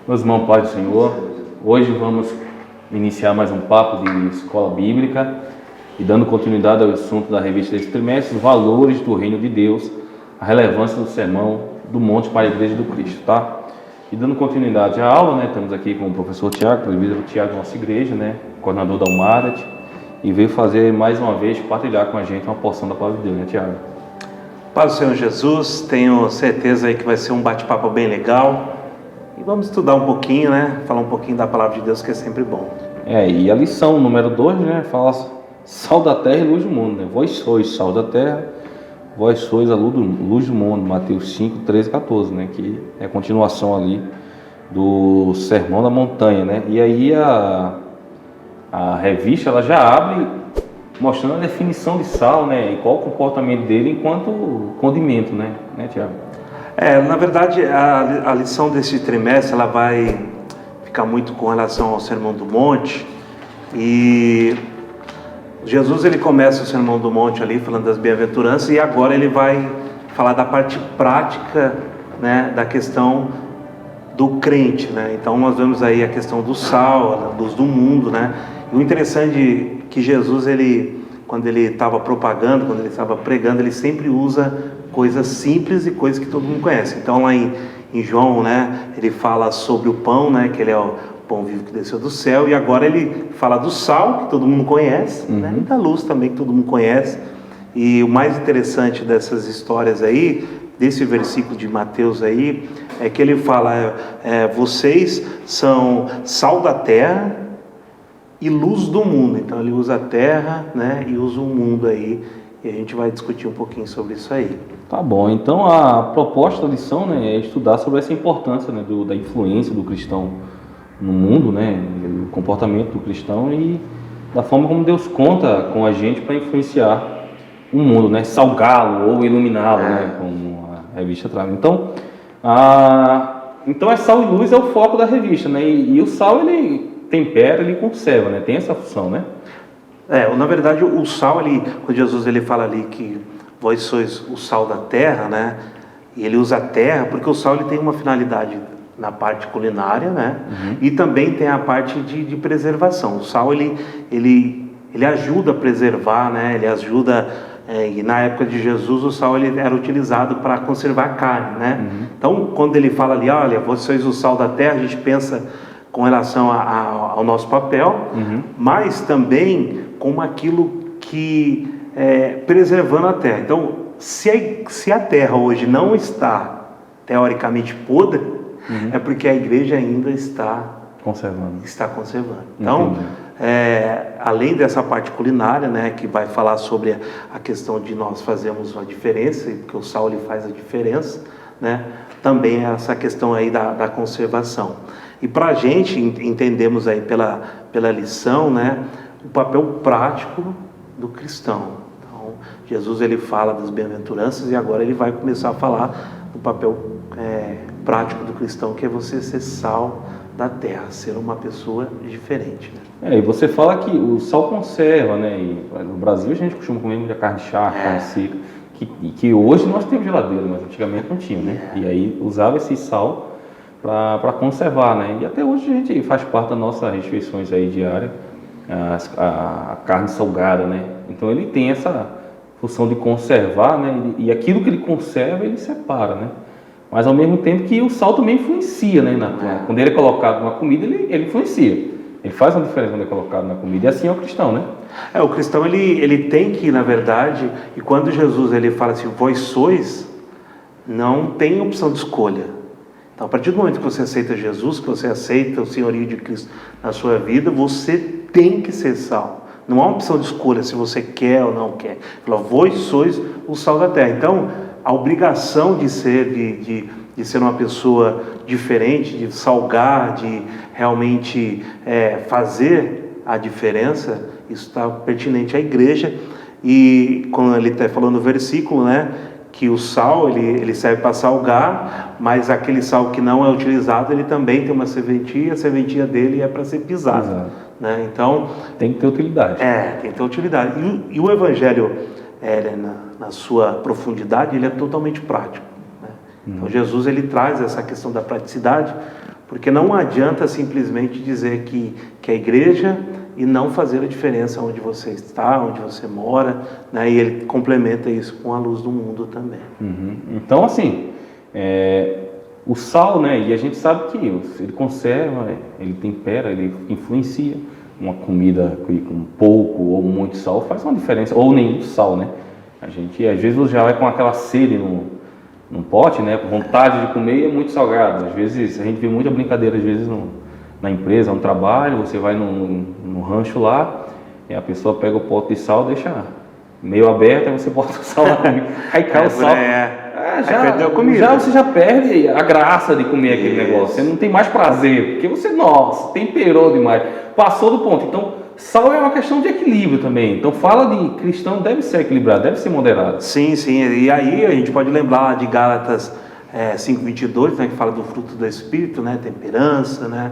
Meus irmãos, Pai do Senhor, hoje vamos iniciar mais um papo de escola bíblica e dando continuidade ao assunto da revista desse trimestre, os valores do reino de Deus, a relevância do sermão do monte para a igreja do Cristo, tá? E dando continuidade à aula, né, estamos aqui com o professor Tiago, presbítero Tiago da nossa igreja, né, coordenador da Umarat, e veio fazer mais uma vez, partilhar com a gente uma porção da palavra de Deus, né, Tiago? Paz do Senhor Jesus, tenho certeza aí que vai ser um bate-papo bem legal. E vamos estudar um pouquinho, né? Falar um pouquinho da palavra de Deus, que é sempre bom. E a lição número 2, né? Fala sal da terra e luz do mundo, né? Vós sois sal da terra, vós sois a luz do mundo. Mateus 5, 13 e 14, né? Que é a continuação ali do Sermão da Montanha, né? E aí a revista, ela já abre mostrando a definição de sal, né? E qual o comportamento dele enquanto condimento, né, Tiago? Na verdade, a lição desse trimestre, ela vai ficar muito com relação ao Sermão do Monte. E Jesus, ele começa o Sermão do Monte ali, falando das bem-aventuranças, e agora ele vai falar da parte prática, né, da questão do crente, né? Então nós vemos aí a questão do sal, a luz do mundo, né? E o interessante é que Jesus, quando ele estava propagando, quando ele estava pregando, ele sempre usa coisas simples e coisas que todo mundo conhece. Então lá em João, né, ele fala sobre o pão, né, que ele é o pão vivo que desceu do céu, e agora ele fala do sal, que todo mundo conhece, né, e da luz também, que todo mundo conhece. E o mais interessante dessas histórias aí, desse versículo de Mateus aí, é que ele fala, vocês são sal da terra e luz do mundo. Então ele usa a terra, né, e usa o mundo aí, e a gente vai discutir um pouquinho sobre isso aí. Tá bom, então a proposta da lição, né, é estudar sobre essa importância, né, da influência do cristão no mundo, né, o comportamento do cristão e da forma como Deus conta com a gente para influenciar o mundo, né, salgá-lo ou iluminá-lo, né, como a revista traz. Então, então sal e luz é o foco da revista, né, e o sal ele tempera, ele conserva, né, tem essa função, né? Na verdade, o sal, quando Jesus ele fala ali que vós sois o sal da terra, né? E ele usa a terra, porque o sal ele tem uma finalidade na parte culinária, né? E também tem a parte de preservação. O sal ele ajuda a preservar, né? Ele ajuda, e na época de Jesus o sal ele era utilizado para conservar a carne, né? Então, quando ele fala ali, olha, vós sois o sal da terra, a gente pensa com relação ao nosso papel, mas também como aquilo que preservando a terra. Então, se a terra hoje não está teoricamente podre, é porque a igreja ainda está conservando. Então, além dessa parte culinária, né, que vai falar sobre a questão de nós fazermos a diferença, porque o sal ele faz a diferença, né, também essa questão aí da conservação. E para a gente entendemos aí pela lição, né, o papel prático do cristão. Então, Jesus ele fala das bem-aventuranças e agora ele vai começar a falar do papel prático do cristão, que é você ser sal da terra, ser uma pessoa diferente, né? E você fala que o sal conserva, né? E no Brasil a gente costuma comer muita carne charque, carne seca, que hoje nós temos geladeira, mas antigamente não tinha, né? E aí usava esse sal para conservar, né? E até hoje a gente faz parte das nossas refeições aí diárias, a carne salgada, né? Então ele tem essa função de conservar, né? E aquilo que ele conserva, ele separa, né? Mas ao mesmo tempo que o sal também influencia, né? Quando ele é colocado na comida, ele influencia. Ele faz uma diferença quando é colocado na comida. E assim é o cristão, né? O cristão, ele tem que, na verdade, e quando Jesus ele fala assim, vós sois, não tem opção de escolha. Então, a partir do momento que você aceita Jesus, que você aceita o senhorio de Cristo na sua vida, você tem que ser sal. Não há uma opção de escolha se você quer ou não quer. Fala, vós sois o sal da terra. Então, a obrigação de ser uma pessoa diferente, de salgar, de realmente fazer a diferença, isso está pertinente à igreja. E quando ele está falando no versículo, né, que o sal ele serve para salgar, mas aquele sal que não é utilizado, ele também tem uma serventia, a serventia dele é para ser pisada, né? Então tem que ter utilidade. Tem que ter utilidade. E o evangelho, na sua profundidade, ele é totalmente prático, né? Então Jesus ele traz essa questão da praticidade Porque não adianta simplesmente dizer que é igreja e não fazer a diferença onde você está, onde você mora, né? E ele complementa isso com a luz do mundo também. Então, assim, o sal, né? E a gente sabe que ele conserva, ele tempera, ele influencia. Uma comida com pouco ou muito sal faz uma diferença, ou nenhum sal, né? A gente, às vezes, já vai com aquela sede num pote, né? Com vontade de comer e é muito salgado. Às vezes, a gente vê muita brincadeira, às vezes, na empresa, no trabalho, você vai no rancho lá, e a pessoa pega o pote de sal, deixa meio aberto, aí você bota o sal lá, aí cai o sal. Perdeu a comida. Já você já perde a graça de comer aquele negócio, você não tem mais prazer, porque você, nossa, temperou demais, passou do ponto. Então, sal é uma questão de equilíbrio também. Então, fala de cristão deve ser equilibrado, deve ser moderado. Sim, e aí a gente pode lembrar de Gálatas 5:22, né, que fala do fruto do Espírito, né, temperança, né,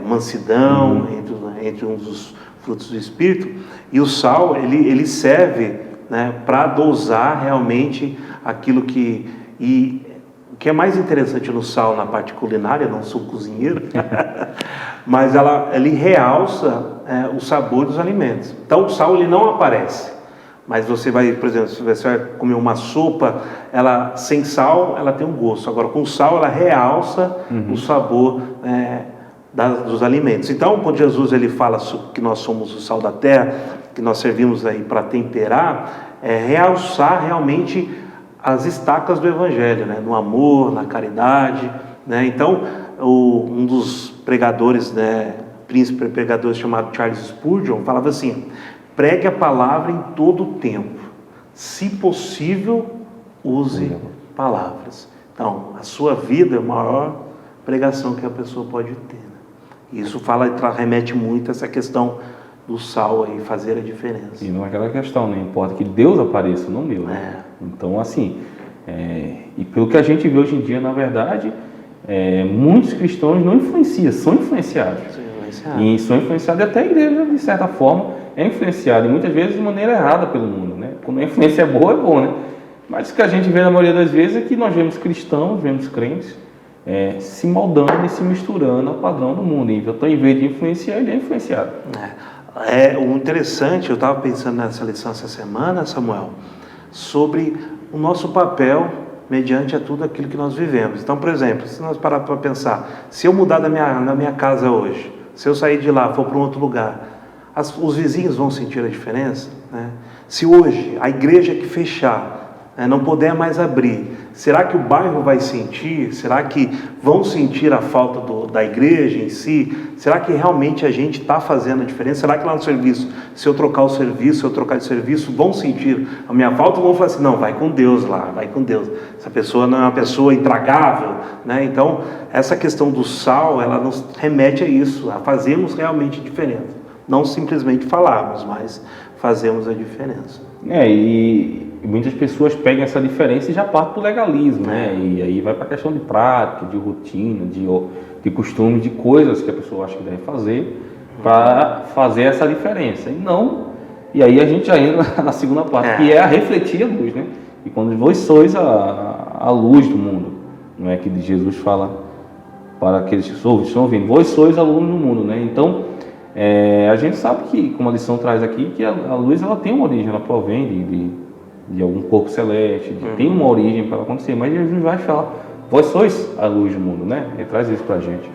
mansidão, entre uns dos frutos do Espírito. E o sal, ele serve, né, para dosar realmente aquilo que... E o que é mais interessante no sal, na parte culinária, não sou cozinheiro, mas ele realça o sabor dos alimentos. Então o sal ele não aparece, mas você vai, por exemplo, se você vai comer uma sopa, ela sem sal, ela tem um gosto. Agora com sal, ela realça o sabor dos alimentos. Então, quando Jesus ele fala que nós somos o sal da terra, que nós servimos aí para temperar, realçar realmente as estacas do Evangelho, né? No amor, na caridade, né? Então, um dos pregadores, né, príncipe pregador chamado Charles Spurgeon, falava assim: pregue a palavra em todo o tempo, se possível, use palavras. Então, a sua vida é a maior pregação que a pessoa pode ter, né? Isso remete muito a essa questão do sal aí, fazer a diferença. E não é aquela questão, né? Importa que Deus apareça, não meu, né? Então, assim, e pelo que a gente vê hoje em dia, na verdade, muitos cristãos não influenciam, são influenciados. E são influenciados, até a igreja, de certa forma, é influenciada, e muitas vezes de maneira errada pelo mundo, né? Quando a influência é boa, né? Mas o que a gente vê na maioria das vezes é que nós vemos cristãos, vemos crentes, se moldando e se misturando ao padrão do mundo. Então, em vez de influenciar, ele é influenciado. O interessante, eu estava pensando nessa lição essa semana, Samuel, sobre o nosso papel mediante a tudo aquilo que nós vivemos. Então, por exemplo, se nós pararmos para pensar, se eu mudar da minha casa hoje, se eu sair de lá, for para um outro lugar, os vizinhos vão sentir a diferença, né? Se hoje a igreja que fechar, não puder mais abrir, será que o bairro vai sentir? Será que vão sentir a falta da igreja em si? Será que realmente a gente está fazendo a diferença? Será que lá no serviço, se eu trocar o serviço, se eu trocar de serviço, vão sentir a minha falta? Ou vão falar assim, não, vai com Deus lá, vai com Deus. Essa pessoa não é uma pessoa intragável, né? Então, essa questão do sal, ela nos remete a isso, a fazermos realmente diferença. Não simplesmente falarmos, mas fazemos a diferença. E muitas pessoas pegam essa diferença e já partem para o legalismo, né? E aí vai para a questão de prática, de rotina, de costume, de coisas que a pessoa acha que deve fazer para fazer essa diferença. E aí a gente já entra na segunda parte, que é a refletir a luz, né? E quando vós sois a luz do mundo, não é que Jesus fala para aqueles que estão ouvindo, vós sois a luz do mundo, né? Então, a gente sabe que, como a lição traz aqui, que a luz ela tem uma origem, ela provém de algum corpo celeste, tem uma origem para acontecer, mas Jesus vai falar, vós sois a luz do mundo, né? Ele traz isso para a gente.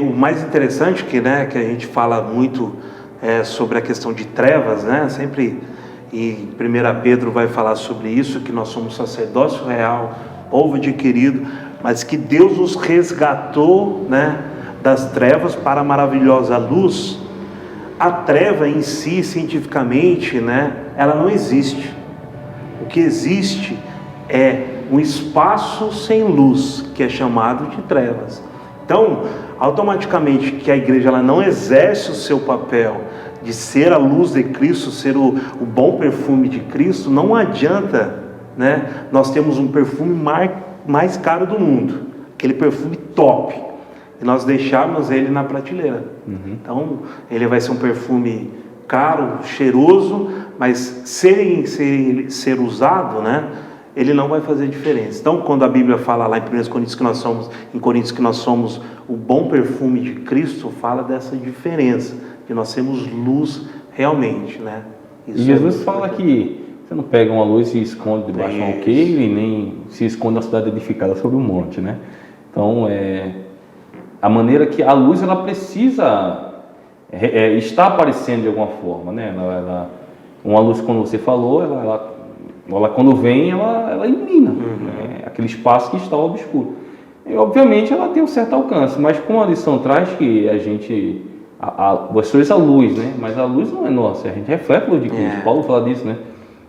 O mais interessante que a gente fala muito sobre a questão de trevas, né? Sempre, e 1 Pedro vai falar sobre isso, que nós somos sacerdócio real, povo adquirido, mas que Deus nos resgatou, né, das trevas para a maravilhosa luz. A treva em si, cientificamente, né, ela não existe. O que existe é um espaço sem luz, que é chamado de trevas. Então, automaticamente que a igreja ela não exerce o seu papel de ser a luz de Cristo, ser o bom perfume de Cristo, não adianta, né, nós temos um perfume mais caro do mundo, aquele perfume top, e nós deixarmos ele na prateleira. Então, ele vai ser um perfume caro, cheiroso, mas ser usado, né, ele não vai fazer diferença. Então, quando a Bíblia fala lá em 1 Coríntios que nós somos o bom perfume de Cristo, fala dessa diferença, que nós temos luz realmente, né? Isso, e Jesus fala que você não pega uma luz e esconde debaixo de um alqueire, e nem se esconde na cidade edificada sobre um monte, né? Então, a maneira que a luz, ela precisa estar aparecendo de alguma forma, né? Uma luz, como você falou, ela quando vem, ela ilumina, né? Aquele espaço que está obscuro. E, obviamente, ela tem um certo alcance, mas como a lição traz que a gente... Você usa a luz, né? Mas a luz não é nossa, a gente reflete a luz de Cristo. Paulo fala disso, né?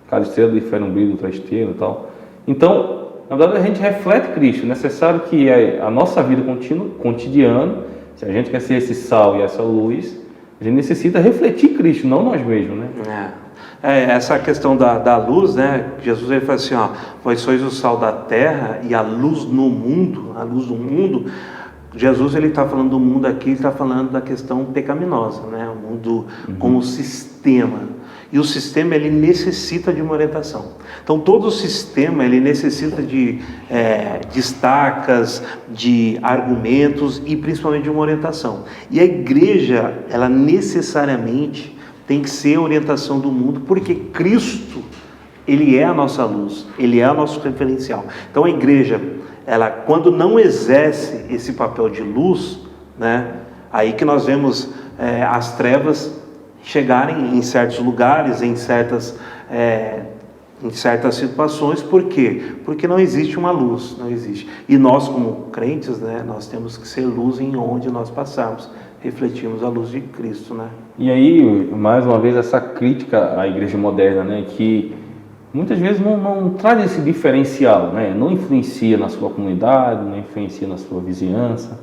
Cada estrela difere um brilho, outra estrela e tal. Então, na verdade, a gente reflete Cristo. É necessário que a nossa vida cotidiana, se a gente quer ser esse sal e essa luz, a gente necessita refletir Cristo, não nós mesmos, né? Essa questão da luz, né? Jesus ele fala assim, vós sois o sal da terra e a luz no mundo, a luz do mundo. Jesus ele está falando do mundo aqui, ele está falando da questão pecaminosa, né? O mundo como sistema. E o sistema ele necessita de uma orientação. Então todo o sistema ele necessita de destacas, de argumentos e principalmente de uma orientação. E a igreja ela necessariamente tem que ser a orientação do mundo, porque Cristo ele é a nossa luz, ele é o nosso referencial. Então a igreja ela quando não exerce esse papel de luz, né, aí que nós vemos as trevas chegarem em certos lugares, em certas situações. Por quê? Porque não existe uma luz, não existe. E nós como crentes, né, nós temos que ser luz em onde nós passarmos, refletimos a luz de Cristo, né? E aí, mais uma vez, essa crítica à igreja moderna, né, que muitas vezes não traz esse diferencial, né? Não influencia na sua comunidade, não influencia na sua vizinhança,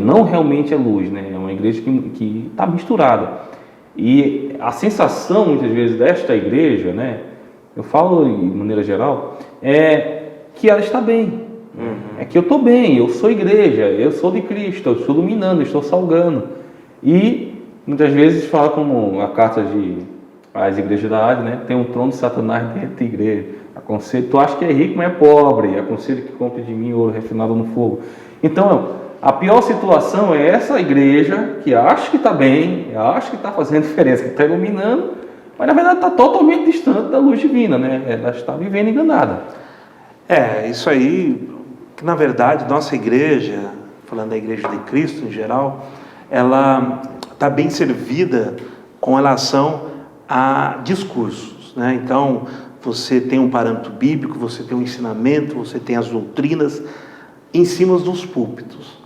não realmente é luz, né? É uma igreja que está misturada. E a sensação, muitas vezes, desta igreja, né? Eu falo de maneira geral, é que ela está bem. É que eu estou bem, eu sou igreja, eu sou de Cristo, eu estou iluminando, eu estou salgando. E muitas vezes fala como a carta às igrejas da Ásia, né? Tem um trono de Satanás dentro da igreja. Aconselho, tu acha que é rico, mas é pobre. Aconselho que compre de mim ouro refinado no fogo. Então, a pior situação é essa igreja que acha que está bem, acha que está fazendo diferença, que está iluminando, mas na verdade está totalmente distante da luz divina, né? Ela está vivendo enganada. Isso aí, que na verdade nossa igreja, falando da igreja de Cristo em geral, ela está bem servida com relação a discursos, né? Então, você tem um parâmetro bíblico, você tem um ensinamento, você tem as doutrinas em cima dos púlpitos.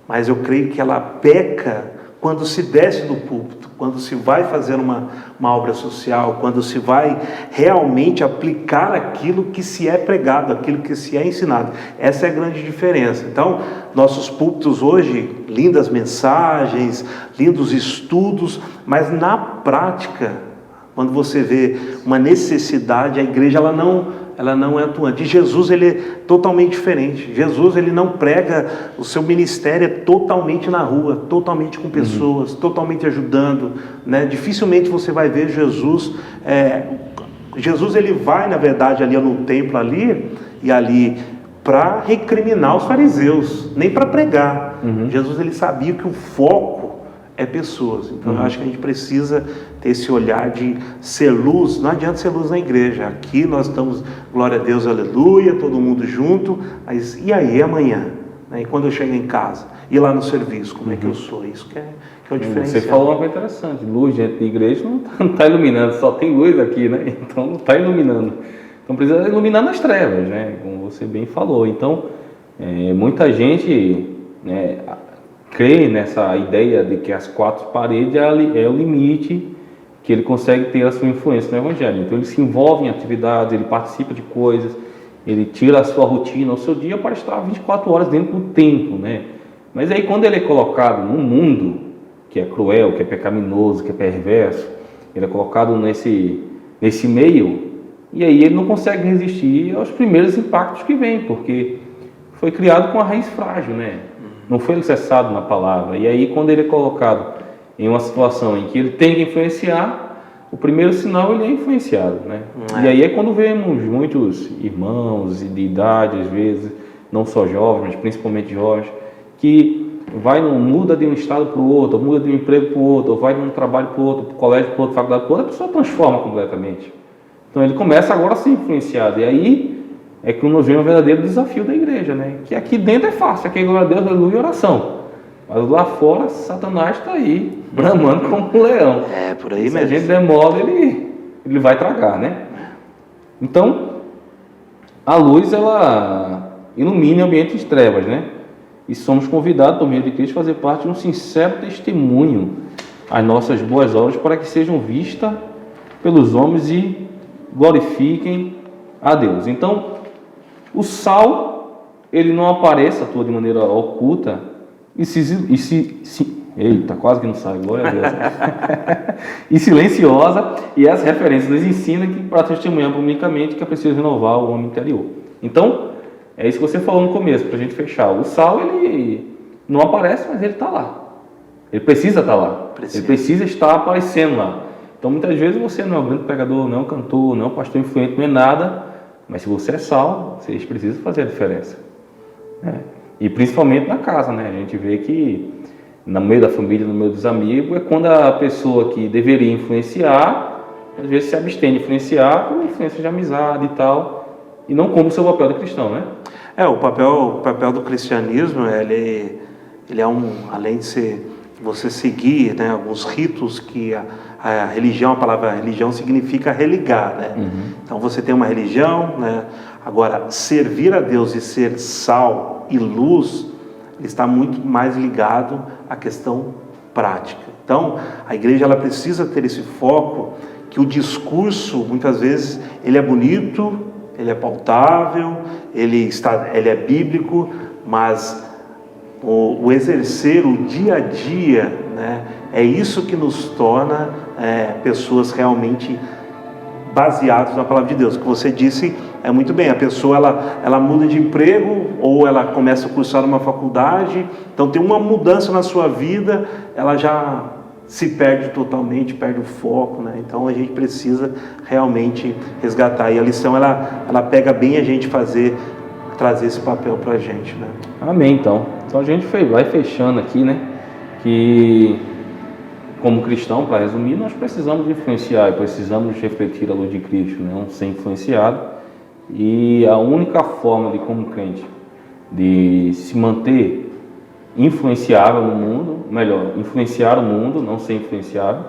Mas eu creio que ela peca quando se desce do púlpito, quando se vai fazer uma obra social, quando se vai realmente aplicar aquilo que se é pregado, aquilo que se é ensinado. Essa é a grande diferença. Então, nossos púlpitos hoje, lindas mensagens, lindos estudos, mas na prática, quando você vê uma necessidade, a igreja ela não é atuante. E Jesus ele é totalmente diferente. Jesus ele não prega, o seu ministério é totalmente na rua, totalmente com pessoas, totalmente ajudando, né? Dificilmente você vai ver Jesus. Jesus ele vai na verdade ali no templo ali para recriminar os fariseus, nem para pregar. Jesus ele sabia que o foco é pessoas. Então eu acho que a gente precisa ter esse olhar de ser luz. Não adianta ser luz na igreja. Aqui nós estamos, glória a Deus, aleluia, todo mundo junto, mas e aí amanhã? Né? E quando eu chego em casa? E lá no serviço, como é que eu sou? Isso que é o diferencial. Você falou uma coisa interessante, luz dentro da igreja não está iluminando, só tem luz aqui, né? Então não está iluminando. Então precisa iluminar nas trevas, né? Como você bem falou. Então, muita gente, né, crê nessa ideia de que as quatro paredes é o limite que ele consegue ter a sua influência no Evangelho. Então ele se envolve em atividades, ele participa de coisas, ele tira a sua rotina, o seu dia para estar 24 horas dentro do templo, né? Mas aí quando ele é colocado num mundo que é cruel, que é pecaminoso, que é perverso, ele é colocado nesse meio, e aí ele não consegue resistir aos primeiros impactos que vêm, porque foi criado com a raiz frágil, né? Não foi alicerçado na palavra. E aí quando ele é colocado em uma situação em que ele tem que influenciar, o primeiro sinal ele é influenciado, né? E aí é quando vemos muitos irmãos de idade, às vezes, não só jovens, mas principalmente jovens, que muda de um estado para o outro, ou muda de um emprego para o outro, ou vai de um trabalho para o outro, para o colégio para o outro, faculdade para o outro, a pessoa transforma completamente. Então ele começa agora a ser influenciado, e aí é que nos vem o verdadeiro desafio da igreja, né? Que aqui dentro é fácil, aqui é glória a Deus, aleluia, oração. Mas lá fora, Satanás está aí, bramando como um leão. Por aí mesmo. Se a gente demola, ele vai tragar, né? Então, a luz, ela ilumina o ambiente de trevas, né? E somos convidados, por meio de Cristo, a fazer parte de um sincero testemunho às nossas boas obras, para que sejam vistas pelos homens e glorifiquem a Deus. Então, o sal, ele não aparece, atua de maneira oculta, eita, quase que não sai, glória a Deus. E silenciosa, e as referências nos ensinam que para testemunhar publicamente que é preciso renovar o homem interior. Então, é isso que você falou no começo, para a gente fechar. O sal, ele não aparece, mas ele está lá. Ele precisa estar lá. Ele precisa estar aparecendo lá. Então, muitas vezes você não é um grande pregador, não é um cantor, não é um pastor influente, não é nada, mas se você é sal, vocês precisam fazer a diferença. E principalmente na casa, né? A gente vê que no meio da família, no meio dos amigos, é quando a pessoa que deveria influenciar, às vezes se abstém de influenciar por influência de amizade e tal, e não como o seu papel de cristão, né? O papel do cristianismo, ele é além de ser você seguir, né, alguns ritos que a religião, a palavra religião significa religar, né? Então você tem uma religião, né? Agora, servir a Deus e ser sal e luz, ele está muito mais ligado à questão prática. Então, a igreja ela precisa ter esse foco, que o discurso, muitas vezes, ele é bonito, ele é pautável, ele é bíblico, mas o exercer o dia a dia, né, é isso que nos torna pessoas realmente baseadas na palavra de Deus. O que você disse é muito bem, a pessoa ela muda de emprego, ou ela começa a cursar uma faculdade, então tem uma mudança na sua vida, ela já se perde totalmente, perde o foco, né? Então a gente precisa realmente resgatar, e a lição ela pega bem a gente trazer esse papel para a gente, né? Amém. Então a gente vai fechando aqui, né, que como cristão, para resumir, nós precisamos influenciar e precisamos refletir a luz de Cristo, né? Não ser influenciado. E a única forma de, como crente, de se manter influenciável no mundo, melhor, influenciar o mundo, não ser influenciável,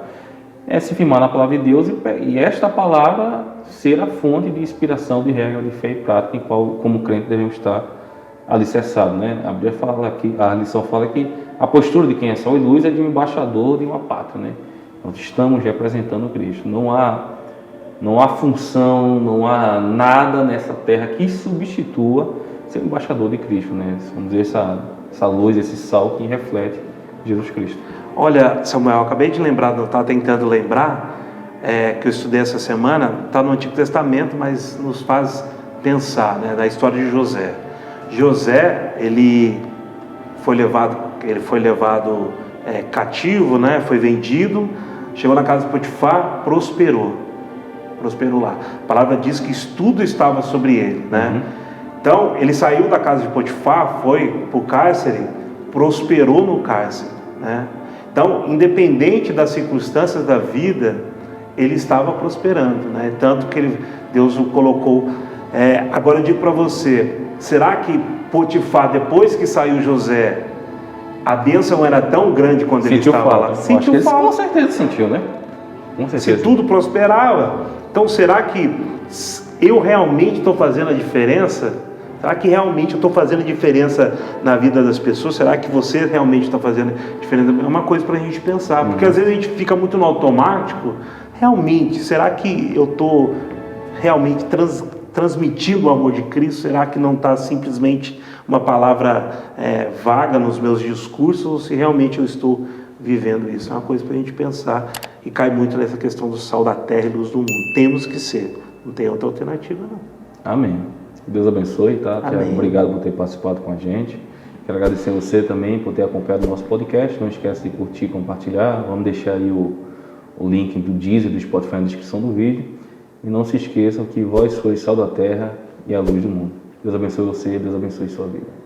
é se firmar na palavra de Deus e esta palavra ser a fonte de inspiração, de regra, de fé e prática, em qual, como crente, devemos estar alicerçados, né? A Bíblia fala aqui, a lição fala que a postura de quem é sal e luz é de um embaixador de uma pátria, né? Nós estamos representando Cristo. Não há função, não há nada nessa terra que substitua ser o embaixador de Cristo, né? Vamos dizer, essa luz, esse sal que reflete Jesus Cristo. Olha, Samuel, eu acabei de lembrar, eu estava tentando lembrar, que eu estudei essa semana, está no Antigo Testamento, mas nos faz pensar, né, na história de José. José, ele foi levado cativo, né? Foi vendido, chegou na casa de Potifar, prosperou lá. A palavra diz que tudo estava sobre ele, né? Então, ele saiu da casa de Potifar, foi para o cárcere, prosperou no cárcere, né? Então, independente das circunstâncias da vida, ele estava prosperando, né? Tanto que Deus o colocou. Agora eu digo para você, será que Potifar, depois que saiu José, a bênção era tão grande quando ele estava lá? Sentiu falta. Com certeza sentiu, né? Com certeza. Se tudo prosperava, então será que eu realmente estou fazendo a diferença? Será que realmente eu estou fazendo a diferença na vida das pessoas? Será que você realmente está fazendo a diferença? É uma coisa para a gente pensar, porque às vezes a gente fica muito no automático. Realmente, será que eu estou realmente transmitindo o amor de Cristo? Será que não está simplesmente uma palavra vaga nos meus discursos? Ou se realmente eu estou vivendo isso? É uma coisa para a gente pensar, e cai muito nessa questão do sal da terra e luz do mundo. Temos que ser, não tem outra alternativa, não. Amém. Deus abençoe, tá? Amém. Obrigado por ter participado com a gente. Quero agradecer a você também por ter acompanhado o nosso podcast. Não esquece de curtir e compartilhar. Vamos deixar aí o link do Deezer e do Spotify na descrição do vídeo. E não se esqueçam que vós sois sal da terra e a luz do mundo. Deus abençoe você, Deus abençoe sua vida.